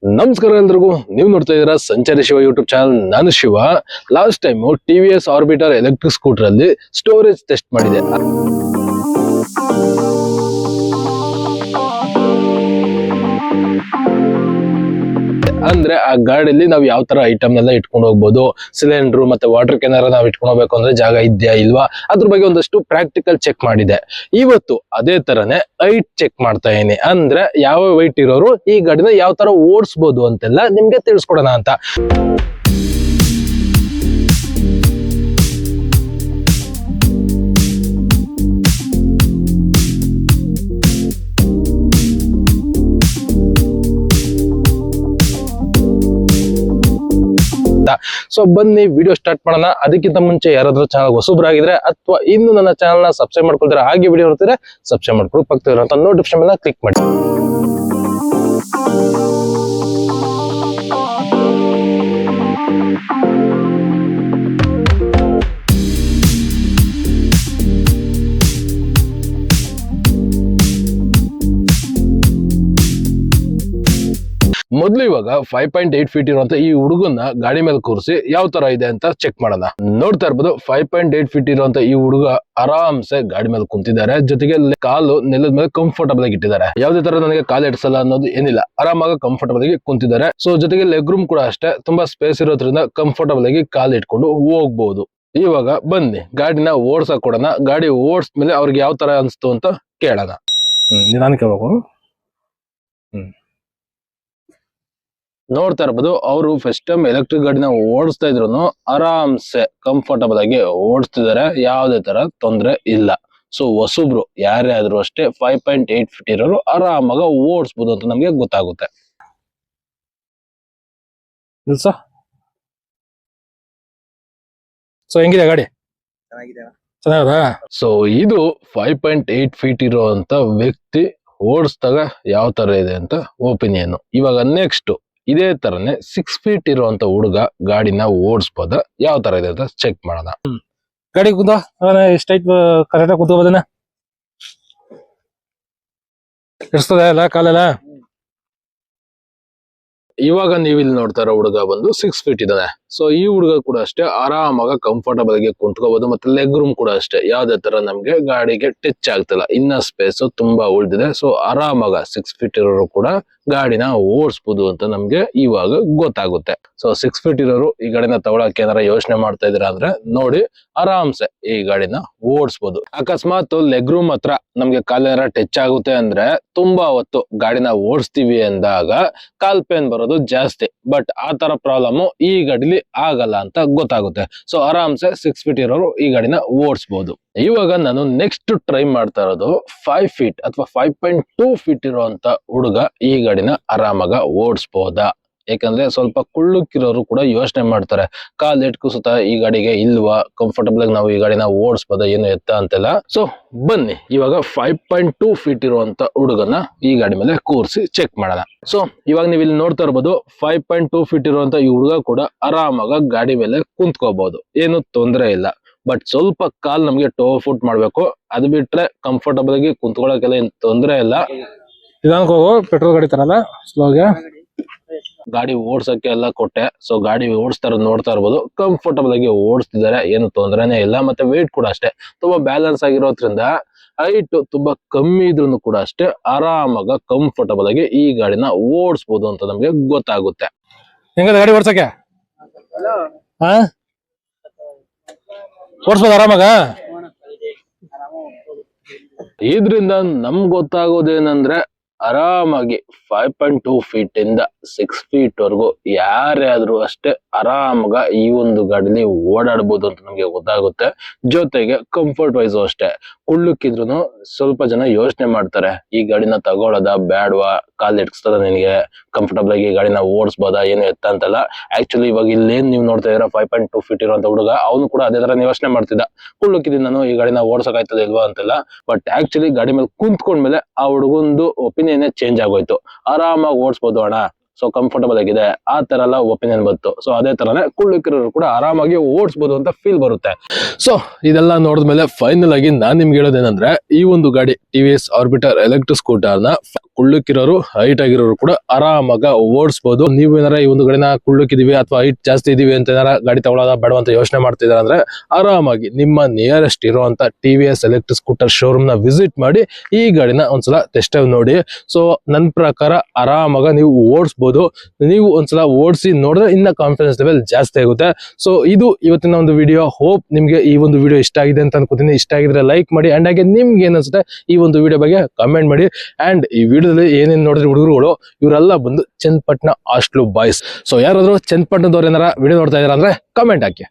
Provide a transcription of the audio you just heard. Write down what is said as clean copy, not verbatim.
ನಮಸ್ಕಾರ ಎಲ್ರಿಗೂ, ನೀವು ನೋಡ್ತಾ ಇದ್ದೀರಾ ಸಂಚಾರಿ ಶಿವ ಯೂಟ್ಯೂಬ್ ಚಾನಲ್. ನಾನು Shiva. Last time TVS Orbiter electric scooter ಅಲ್ಲಿ ಸ್ಟೋರೇಜ್ ಟೆಸ್ಟ್ ಮಾಡಿದೆ. ಅಂದ್ರೆ ಆ ಗಾಡಿಯಲ್ಲಿ ನಾವು ಯಾವ ತರ ಐಟಮ್ ನೆಲ್ಲ ಇಟ್ಕೊಂಡು ಹೋಗ್ಬೋದು, ಸಿಲಿಂಡರ್ ಮತ್ತೆ ವಾಟರ್ ಕ್ಯಾನ್ ನಾವು ಇಟ್ಕೊಂಡು ಹೋಗ್ಬೇಕು ಅಂದ್ರೆ ಜಾಗ ಇದೆಯಾ ಇಲ್ವಾ, ಅದ್ರ ಬಗ್ಗೆ ಒಂದಷ್ಟು ಪ್ರಾಕ್ಟಿಕಲ್ ಚೆಕ್ ಮಾಡಿದೆ. ಇವತ್ತು ಅದೇ ತರನೇ ಹೈಟ್ ಚೆಕ್ ಮಾಡ್ತಾ ಇದೀನಿ. ಅಂದ್ರೆ ಯಾವ ವೈಟ್ ಇರೋರು ಈ ಗಾಡಿನ ಯಾವ ತರ ಓಡಿಸಬಹುದು ಅಂತೆಲ್ಲ ನಿಮ್ಗೆ ತಿಳಿಸ್ಕೊಡೋಣ ಅಂತ. ಸೊ ಬನ್ನಿ ವಿಡಿಯೋ ಸ್ಟಾರ್ಟ್ ಮಾಡೋಣ. ಅದಕ್ಕಿಂತ ಮುಂಚೆ ಯಾರಾದ್ರೂ ಚಾನಲ್ ಹೊಸಬ್ರಾಗಿದ್ರೆ ಅಥವಾ ಇನ್ನು ನನ್ನ ಚಾನಲ್ ನ ಸಬ್ಸ್ಕ್ರೈಬ್ ಮಾಡ್ಕೊಳ್ತಾರೆ, ಹಾಗೆ ವಿಡಿಯೋ ನೋಡ್ತಿದ್ರೆ ಸಬ್ಸ್ಕ್ರೈಬ್ ಮಾಡ್ಕೊಂಡು ಪಕ್ಕದಲ್ಲಿರುವಂತ ನೋಟಿಫಿಕೇಶನ್ ಮೇಲೆ ಕ್ಲಿಕ್ ಮಾಡಿ. ಮೊದ್ಲು ಇವಾಗ 5.8 ಫೀಟ್ ಇರುವಂತ ಈ ಹುಡುಗನ ಗಾಡಿ ಮೇಲೆ ಕೂರಿಸಿ ಯಾವ ತರ ಇದೆ ಅಂತ ಚೆಕ್ ಮಾಡೋಣ. ನೋಡ್ತಾ ಇರ್ಬೋದು, 5.8 ಫೀಟ್ ಇರುವಂತ ಈ ಹುಡುಗ ಆರಾಮ್ಸೆ ಗಾಡಿ ಮೇಲೆ ಕುಂತಿದ್ದಾರೆ. ಜೊತೆಗೆ ಕಾಲು ನೆಲದ ಮೇಲೆ ಕಂಫರ್ಟಬಲ್ ಆಗಿ ಇಟ್ಟಿದ್ದಾರೆ. ಯಾವ್ದೇ ತರ ನನಗೆ ಕಾಲು ಎಡ್ಸಲ್ಲ ಅನ್ನೋದು ಏನಿಲ್ಲ, ಆರಾಮಾಗಿ ಕಂಫರ್ಟಬಲ್ ಆಗಿ ಕುಂತಿದ್ದಾರೆ. ಸೊ ಜೊತೆಗೆ ಲೆಗ್ ರೂಮ್ ಕೂಡ ಅಷ್ಟೇ, ತುಂಬಾ ಸ್ಪೇಸ್ ಇರೋದ್ರಿಂದ ಕಂಫರ್ಟಬಲ್ ಆಗಿ ಕಾಲು ಇಟ್ಕೊಂಡು ಹೋಗ್ಬಹುದು. ಇವಾಗ ಬನ್ನಿ ಗಾಡಿನ ಓಡ್ಸಕ್ ಕೊಡೋಣ. ಗಾಡಿ ಓಡಿಸ್ಮೇಲೆ ಅವ್ರಿಗೆ ಯಾವ ತರ ಅನ್ಸ್ತು ಅಂತ ಕೇಳೋಣ. ನಿಧಾನಕ್ಕೆ ಹೋಗು. ನೋಡ್ತಾ ಇರ್ಬೋದು, ಅವರು ಫಸ್ಟ್ ಟೈಮ್ ಎಲೆಕ್ಟ್ರಿಕ್ ಗಾಡಿನ ಓಡಿಸ್ತಾ ಇದ್ರು ಆರಾಮ್ಸೆ ಕಂಫರ್ಟಬಲ್ ಆಗಿ ಓಡಿಸ್ತಿದ್ದಾರೆ. ಯಾವುದೇ ತರ ತೊಂದ್ರೆ ಇಲ್ಲ. ಸೊ ಹೊಸಬ್ರು ಯಾರೇ ಆದ್ರೂ ಅಷ್ಟೇ 5.8 ಫೀಟ್ ಇರೋರು ಆರಾಮಾಗ ಓಡಿಸ್ಬೋದು ಅಂತ ನಮ್ಗೆ ಗೊತ್ತಾಗುತ್ತೆ. ಸೊ ಹೆಂಗಿದೆ ಗಾಡಿ? ಚೆನ್ನಾಗಿದೆ. ಸೊ ಇದು 5.8 ಫೀಟ್ ಇರುವಂತ ವ್ಯಕ್ತಿ ಓಡಿಸಿದಾಗ ಯಾವ ತರ ಇದೆ ಅಂತ ಒಪಿನಿಯನ್. ಇವಾಗ ನೆಕ್ಸ್ಟ್ ಇದೇ ತರನೇ 6 ಫೀಟ್ ಇರುವಂತ ಹುಡುಗ ಗಾಡಿನ ಓಡಿಸ್ಬೋದ, ಯಾವ ತರ ಇದೆ ಅಂತ ಚೆಕ್ ಮಾಡೋಣ. ಗಾಡಿ ಕುಂತ ಎಷ್ಟೈತ್ ಕರೆಕ್ಟಾಗಿ ಕುಂತ್ಕೋಬೋದನ್ನ ಇರ್ತದೆ ಅಲ್ಲ ಕಾಲೆಲ್ಲ. ಇವಾಗ ನೀವು ಇಲ್ಲಿ ನೋಡ್ತಾ ಇರೋ ಹುಡುಗ ಬಂದು 6 ಫೀಟ್ ಇದ್ದಾನೆ. ಸೊ ಈ ಹುಡುಗ ಕೂಡ ಅಷ್ಟೇ ಆರಾಮಾಗ ಕಂಫರ್ಟಬಲ್ ಆಗಿ ಕುಂತ್ಕೋಬಹುದು. ಮತ್ತೆ ಲೆಗ್ ರೂಮ್ ಕೂಡ ಅಷ್ಟೇ, ಯಾವ್ದೇ ತರ ನಮ್ಗೆ ಗಾಡಿಗೆ ಟಚ್ ಆಗ್ತಿಲ್ಲ, ಇನ್ನ ಸ್ಪೇಸ್ ತುಂಬಾ ಉಳಿದಿದೆ. ಸೊ ಆರಾಮಾಗ 6 ಫೀಟ್ ಇರೋರು ಕೂಡ ಗಾಡಿನ ಓಡಿಸ್ಬೋದು ಅಂತ ನಮ್ಗೆ ಇವಾಗ ಗೊತ್ತಾಗುತ್ತೆ. ಸೊ 6 ಫೀಟ್ ಇರೋರು ಈ ಗಾಡಿನ ತಗೊಳಕ್ಕೆ ಏನಾರ ಯೋಚನೆ ಮಾಡ್ತಾ ಇದೀರಾ ಅಂದ್ರೆ ನೋಡಿ, ಆರಾಮ್ಸೆ ಈ ಗಾಡಿನ ಓಡಿಸ್ಬೋದು. ಅಕಸ್ಮಾತ್ ಲೆಗ್ ರೂಮ್ ಹತ್ರ ನಮ್ಗೆ ಕಾಲೇನಾರ ಟಚ್ ಆಗುತ್ತೆ ಅಂದ್ರೆ ತುಂಬಾ ಹೊತ್ತು ಗಾಡಿನ ಓಡಿಸ್ತೀವಿ ಅಂದಾಗ ಕಾಲ್ ಪೇನ್ ಬರೋದು ಜಾಸ್ತಿ. ಬಟ್ ಆ ತರ ಪ್ರಾಬ್ಲಮ್ ಈ ಗಾಡಿಲಿ ಆಗಲ್ಲ ಅಂತ ಗೊತ್ತಾಗುತ್ತೆ. ಸೊ ಆರಾಮ್ಸೆ 6 ಫೀಟ್ ಇರೋರು ಈ ಗಾಡಿನ ಓಡಿಸಬಹುದು. ಇವಾಗ ನಾನು ನೆಕ್ಸ್ಟ್ ಟ್ರೈ ಮಾಡ್ತಾ ಇರೋದು 5 ಫೀಟ್ ಅಥವಾ 5.2 ಫೀಟ್ ಇರುವಂತ ಹುಡುಗ ಈ ಗಾಡಿನ ಆರಾಮಾಗ ಓಡಿಸಬಹುದಾ. ಯಾಕಂದ್ರೆ ಸ್ವಲ್ಪ ಕುಳ್ಳುಕ್ಕಿರೋರು ಕೂಡ ಯೋಚನೆ ಮಾಡ್ತಾರೆ, ಕಾಲ್ ಎಟ್ಕುಸುತ್ತ ಈ ಗಾಡಿಗೆ ಇಲ್ವಾ, ಕಂಫರ್ಟಬಲ್ ಆಗಿ ನಾವು ಈ ಗಾಡಿನ ಓಡಿಸಬಹುದಾ, ಏನು ಎತ್ತ ಅಂತೆಲ್ಲ. ಸೊ ಬನ್ನಿ ಇವಾಗ 5.2 ಫೀಟ್ ಇರುವಂತ ಹುಡುಗನ ಈ ಗಾಡಿ ಮೇಲೆ ಕೂರಿಸಿ ಚೆಕ್ ಮಾಡೋಣ. ಸೊ ಇವಾಗ ನೀವು ಇಲ್ಲಿ ನೋಡ್ತಾ ಇರ್ಬೋದು, 5.2 ಫೀಟ್ ಇರುವಂತ ಈ ಹುಡುಗ ಕೂಡ ಆರಾಮಾಗ ಗಾಡಿ ಮೇಲೆ ಕುಂತ್ಕೋಬಹುದು, ಏನು ತೊಂದರೆ ಇಲ್ಲ. ಬಟ್ ಸ್ವಲ್ಪ ಕಾಲ್ ನಮ್ಗೆ ಟೋ ಫುಟ್ ಮಾಡ್ಬೇಕು, ಅದು ಬಿಟ್ರೆ ಕಂಫರ್ಟಬಲ್ ಆಗಿ ಕುಂತ್ಕೊಳ್ಳೋಕೆಲ್ಲ ಏನ್ ತೊಂದರೆ ಇಲ್ಲ. ನಿಧಾನಕ್ಕೆ ಹೋಗು, ಪೆಟ್ರೋಲ್ ಗಾಡಿ ತರಲ್ಲ ಸ್ಲೋಗೆ. ಗಾಡಿ ಓಡ್ಸಕ್ಕೆ ಎಲ್ಲ ಕೊಟ್ಟೆ. ಸೊ ಗಾಡಿ ಓಡಿಸ್ತಾ ಇರೋದು ನೋಡ್ತಾ ಇರ್ಬೋದು, ಕಂಫರ್ಟಬಲ್ ಆಗಿ ಓಡಿಸ್ತಿದ್ದಾರೆ, ಏನು ತೊಂದರೆನೇ ಇಲ್ಲ. ಮತ್ತೆ ವೇಟ್ ಕೂಡ ಅಷ್ಟೇ ತುಂಬಾ ಬ್ಯಾಲೆನ್ಸ್ ಆಗಿರೋದ್ರಿಂದ ಹೈಟ್ ತುಂಬಾ ಕಮ್ಮಿ ಇದ್ರೂ ಕೂಡ ಅಷ್ಟೇ ಆರಾಮಾಗ ಕಂಫರ್ಟಬಲ್ ಆಗಿ ಈ ಗಾಡಿನ ಓಡಿಸಬಹುದು ಅಂತ ನಮ್ಗೆ ಗೊತ್ತಾಗುತ್ತೆ. ಹೆಂಗದ ಗಾಡಿ ಓಡ್ಸಕ್ಕೆ? ಓಡಿಸ್ಬೋದು ಆರಾಮಾಗ. ಇದ್ರಿಂದ ನಮ್ಗೆ ಗೊತ್ತಾಗೋದೇನಂದ್ರೆ ಆರಾಮಾಗಿ 5.2 ಫೀಟ್ ಇಂದ 6 ಫೀಟ್ ವರೆಗೂ ಯಾರೇ ಆದ್ರೂ ಅಷ್ಟೇ ಆರಾಮಾಗ ಈ ಒಂದು ಗಾಡಿಲಿ ಓಡಾಡ್ಬೋದು ಅಂತ ನಮ್ಗೆ ಗೊತ್ತಾಗುತ್ತೆ. ಜೊತೆಗೆ ಕಂಫರ್ಟ್ ವೈಸು ಅಷ್ಟೇ, ಕುಳ್ಳುಕ್ಕಿದ್ರು ಸ್ವಲ್ಪ ಜನ ಯೋಚನೆ ಮಾಡ್ತಾರೆ, ಈ ಗಾಡಿನ ತಗೊಳ್ಳೋದ ಬ್ಯಾಡ್ವಾ, ಕಾಲ್ ಎಡ್ಸ್ತದ ನಿನಗೆ, ಕಂಫರ್ಟಬಲ್ ಆಗಿ ಈ ಗಾಡಿನ ಓಡಿಸ್ಬೋದಾ, ಏನು ಎತ್ತ ಅಂತಲ್ಲ. ಆಕ್ಚುಲಿ ಇವಾಗ ಇಲ್ಲೇನ್ ನೀವು ನೋಡ್ತಾ ಇದ್ದೀರಾ 5.2 ಫೀಟ್ ಇರುವಂತ ಹುಡುಗ, ಅವನು ಕೂಡ ಅದೇ ತರ ಯೋಚನೆ ಮಾಡ್ತಿದ್ದ, ಕುಳ್ಳುಕ್ಕಿದ್ದೀನಿ ನಾನು, ಈ ಗಾಡಿನ ಓಡ್ಸಕ್ ಆಯ್ತದ ಇಲ್ವಾ ಅಂತೆಲ್ಲ. ಬಟ್ ಆಕ್ಚುಲಿ ಗಾಡಿ ಮೇಲೆ ಕುಂತ್ಕೊಂಡ್ಮೇಲೆ ಆ ಹುಡುಗಂದು ಒಪಿನಿಯನ್ ಚೇಂಜ್ ಆಗೋಯ್ತು. ಆರಾಮಾಗಿ ಓಡಿಸ್ಬೋದು ಅಣ್ಣ, ಸೊ ಕಂಫರ್ಟಬಲ್ ಆಗಿದೆ ಆ ತರ ಎಲ್ಲ ಒಪಿನಿಯನ್ ಬಂತು. ಸೊ ಅದೇ ತರನೇ ಕುಳ್ಳುಕ್ಕಿರೋರು ಕೂಡ ಆರಾಮಾಗಿ ಓಡಿಸಬಹುದು ಅಂತ ಫೀಲ್ ಬರುತ್ತೆ. ಸೊ ಇದೆಲ್ಲ ನೋಡಿದ್ಮೇಲೆ ಫೈನಲ್ ಆಗಿ ನಾನ್ ನಿಮ್ಗೆ ಹೇಳೋದೇನಂದ್ರೆ, ಈ ಒಂದು ಗಾಡಿ TVS ಆರ್ಬಿಟರ್ ಎಲೆಕ್ಟ್ರಿಕ್ ಸ್ಕೂಟರ್ ನ ಕುಳ್ಳಕ್ಕಿರೋರು ಹೈಟ್ ಆಗಿರೋರು ಕೂಡ ಆರಾಮಾಗ ಓಡಿಸಬಹುದು. ನೀವು ಏನಾರ ಈ ಒಂದು ಗಾಡಿನ ಕುಳ್ಳಕ್ಕಿದೀವಿ ಅಥವಾ ಹೈಟ್ ಜಾಸ್ತಿ ಇದೀವಿ ಅಂತ ಏನಾರ ಗಾಡಿ ತಗೊಳ್ಳೋದ ಬೇಡ ಅಂತ ಯೋಚನೆ ಮಾಡ್ತಿದಾರೆ ಅಂದ್ರೆ ಆರಾಮಾಗಿ ನಿಮ್ಮ ನಿಯರೆಸ್ಟ್ ಇರುವಂತ TVS ಎಲೆಕ್ಟ್ರಿಕ್ ಸ್ಕೂಟರ್ ಶೋರೂಮ್ ನ ವಿಸಿಟ್ ಮಾಡಿ ಈ ಗಾಡಿನ ಒಂದ್ಸಲ ಟೆಸ್ಟ್ ಡ್ರೈವ್ ನೋಡಿ. ಸೊ ನನ್ನ ಪ್ರಕಾರ ಆರಾಮಾಗ ನೀವು ಓಡಿಸಬಹುದು. ನೀವು ಒಂದ್ಸಲ ಓಡಿಸಿ ನೋಡಿದ್ರೆ ಇನ್ನ ಕಾನ್ಫಿಡೆನ್ಸ್ ಲೆವೆಲ್ ಜಾಸ್ತಿ ಆಗುತ್ತೆ. ಸೊ ಇದು ಇವತ್ತಿನ ಒಂದು ವಿಡಿಯೋ. ಹೋಪ್ ನಿಮ್ಗೆ ಈ ಒಂದು ವಿಡಿಯೋ ಇಷ್ಟ ಆಗಿದೆ ಅಂತ ಅನ್ಕೋತೀನಿ. ಇಷ್ಟ ಆಗಿದ್ರೆ ಲೈಕ್ ಮಾಡಿ ಅಂಡ್ ಹಾಗೆ ನಿಮ್ಗೆ ಏನಿಸುತ್ತೆ ಈ ಒಂದು ವಿಡಿಯೋ ಬಗ್ಗೆ ಕಮೆಂಟ್ ಮಾಡಿ. ಅಂಡ್ ಈ ವಿಡಿಯೋದಲ್ಲಿ ಏನೇನ್ ನೋಡಿದ್ರೆ ಹುಡುಗರುಗಳು ಇವರೆಲ್ಲ ಬಂದು ಚನ್ನಪಟ್ಟಣ ಹಾಸ್ಟ್ಲು ಬಾಯ್ಸ್. ಸೊ ಯಾರಾದ್ರೂ ಚನ್ನಪಟ್ಟಣದವ್ರು ಏನಾರ ವಿಡಿಯೋ ನೋಡ್ತಾ ಇದಾರೆ ಅಂದ್ರೆ ಕಮೆಂಟ್ ಹಾಕಿ.